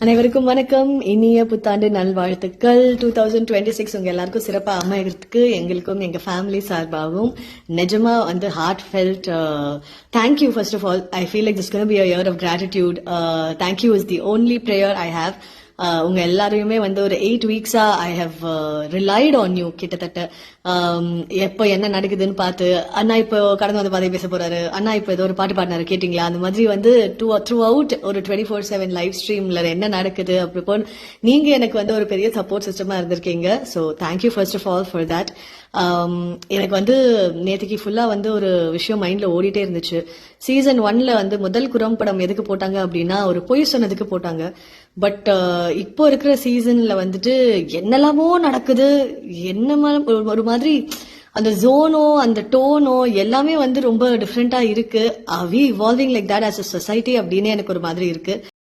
அனைவருக்கும் வணக்கம். இனிய புத்தாண்டு நல்வாழ்த்துக்கள். 2026 உங்க எல்லாருக்கும் சிறப்பா அமைகிறதுக்கு எங்களுக்கும் எங்க ஃபேமிலி சார்பாகவும் நிஜமா வந்து heartfelt thank you. First of all I feel like this gonna be a year of gratitude. Thank you is the only prayer I have. உங்க எல்லாரையுமே வந்து ஒரு 8 வீக்ஸா I have relied on you. கிட்டத்தட்ட எப்போ என்ன நடக்குதுன்னு பார்த்து, அண்ணா இப்போ கடந்து வந்து பாதை பேச போறாரு, அண்ணா இப்போ ஏதோ ஒரு பாட்டு பாடினாரு கேட்டீங்களா, அந்த மாதிரி வந்து த்ரூ அவுட் ஒரு 24/7 லைவ் ஸ்ட்ரீம்ல என்ன நடக்குது அப்போ நீங்க எனக்கு வந்து ஒரு பெரிய சப்போர்ட் சிஸ்டமா இருந்திருக்கீங்க. So thank you first of all for that. எனக்கு வந்து நேற்றுக்கு ஃபுல்லா வந்து ஒரு விஷயம் மைண்ட்ல ஓடிட்டே இருந்துச்சு. சீசன் 1ல வந்து முதல் குரம் படம் எதுக்கு போட்டாங்க அப்படின்னா ஒரு பொய் சொன்னதுக்கு போட்டாங்க. பட் இப்போ இருக்கிற சீசன்ல வந்துட்டு என்னெல்லாமோ நடக்குது, என்ன ஒரு மாதிரி அந்த ஜோனோ அந்த டோனோ எல்லாமே வந்து ரொம்ப டிஃப்ரெண்டா இருக்கு. We evolving like that as a society அப்படின்னு எனக்கு ஒரு மாதிரி இருக்கு.